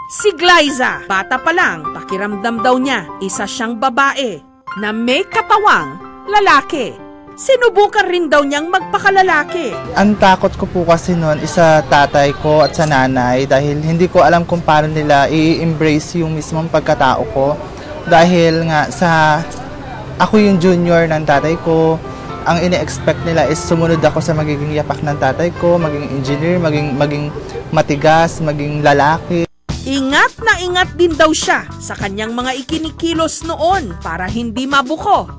Si Glyza, bata pa lang, pakiramdam daw niya, isa siyang babae na may katawang lalaki. Sinubukan rin daw niyang magpakalalaki. Ang takot ko po kasi noon isa tatay ko at sa nanay dahil hindi ko alam kung paano nila i-embrace yung mismong pagkatao ko. Dahil nga ako yung junior ng tatay ko, ang ini-expect nila is sumunod ako sa magiging yapak ng tatay ko, maging engineer, maging matigas, maging lalaki. Ingat na ingat din daw siya sa kanyang mga ikinikilos noon para hindi mabuko.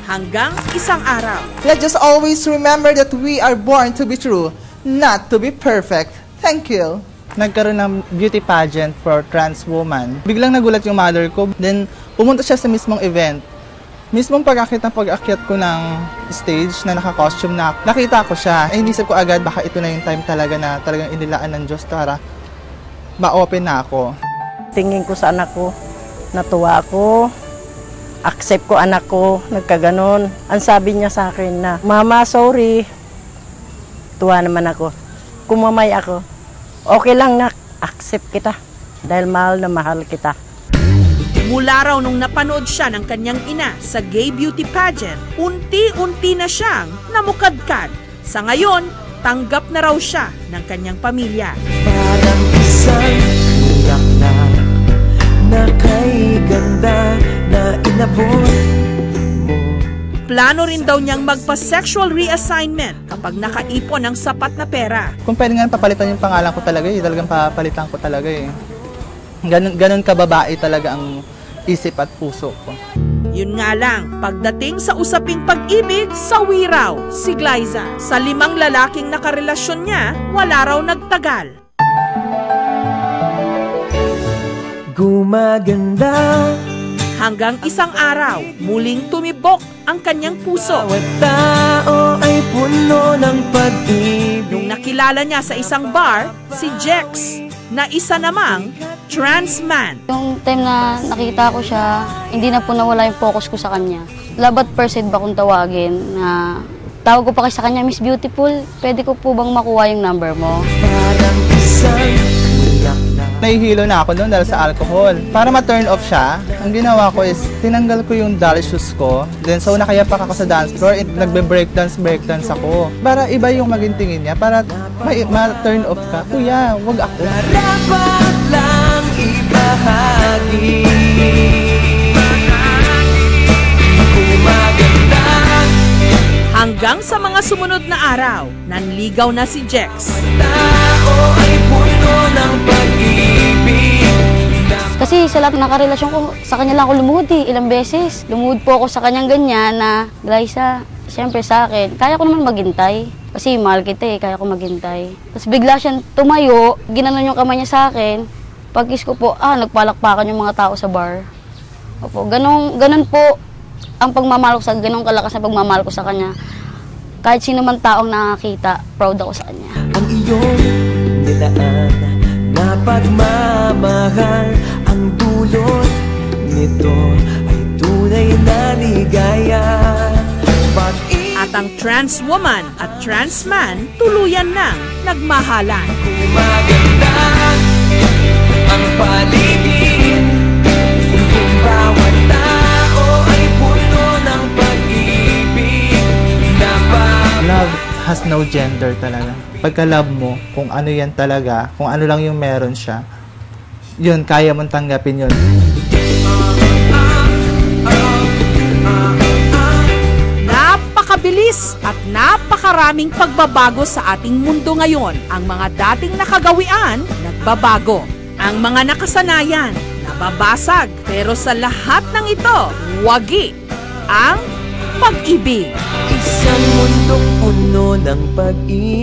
Hanggang isang araw. Let's just always remember that we are born to be true, not to be perfect. Thank you. Nagkaroon ng beauty pageant for trans woman. Biglang nagulat yung mother ko. Then, pumunta siya sa mismong event. Mismong pag-akyat ko ng stage na naka-costume na, nakita ko siya. Inisip ko agad, baka ito na yung time talaga na talagang inilaan ng Diyos para ma-open na ako. Tingin ko sa anak ko, natuwa ako. Accept ko anak ko, nagkaganon. Ang sabi niya sa akin na, Mama, sorry. Tuwa naman ako. Kumamay ako. Okay lang na, accept kita. Dahil mahal na mahal kita. Mula raw nung napanood siya ng kanyang ina sa gay beauty pageant, unti-unti na siyang namukadkad. Sa ngayon, tanggap na raw siya ng kanyang pamilya. Parang isang bulaklak na kay ganda na inabot mo. Plano rin daw niyang magpa-sexual reassignment kapag nakaipon ng sapat na pera. Kung pwede nga papalitan yung pangalan ko talaga talagang papalitan ko talaga Ganun kababae talaga ang isip at puso ko. Yun nga lang, pagdating sa usaping pag-ibig, sawi raw si Glyza. Sa 5 lalaking nakarelasyon niya, wala raw nagtagal. Gumaganda. Hanggang isang araw, muling tumibok ang kanyang puso. Bawat tao ay puno ng pag-ibig. Nung nakilala niya sa isang bar, si Jex, na isa namang trans man. Yung time na nakita ko siya, hindi na po nawala yung focus ko sa kanya. Love at first sight ba kung tawagin na tawag ko pa sa kanya, Miss Beautiful, pwede ko po bang makuha yung number mo? Parang isang bulaklak. Nahihilo na ako doon dahil sa alcohol. Para ma-turn off siya, ang ginawa ko is tinanggal ko yung doll shoes ko. Then so nakayapak ako sa dance floor, nagbe-breakdance ako. Para iba yung maging tingin niya, para ma-turn off ka. Kuya, wag ako. Dapat lang ibahagi. Gumaganda. Hanggang sa mga sumunod na araw, nanligaw na si Jex. Tao ay puno ng pag-ibig. Kasi sa lahat ng nakarelasyon ko, sa kanya lang ako lumuhod ilang beses. Lumuhod po ako sa kanyang ganyan na, Glyza, siyempre sa akin, kaya ko naman maghintay. Kasi mahal kita kaya ko maghintay. Tapos bigla siyang tumayo, ginanon yung kamay niya sa akin. Pag-kiss ko po, nagpalakpakan yung mga tao sa bar. Opo, ganun po ang pagmamahal ko sa ganung kalakas na pagmamahal ko sa kanya. Kahit sino man taong nakakita, proud ako sa kanya. Ang iyong nilaan na pagmamahal, ang dulot nito ay tunay na ligaya. At ang trans woman at trans man tuluyan nang nagmahalan. Gumaganda ang paligid kung bawat tao ay puno ng pag-ibig na Love has no gender talaga. Pagka-love mo, kung ano yan talaga, kung ano lang yung meron siya, yun, kaya mong tanggapin yun. Napakabilis at napakaraming pagbabago sa ating mundo ngayon. Ang mga dating nakagawian, nagbabago. Ang mga nakasanayan, nababasag. Pero sa lahat ng ito, wagi ang pag-ibig. isang mundong puno ng pag-ibig.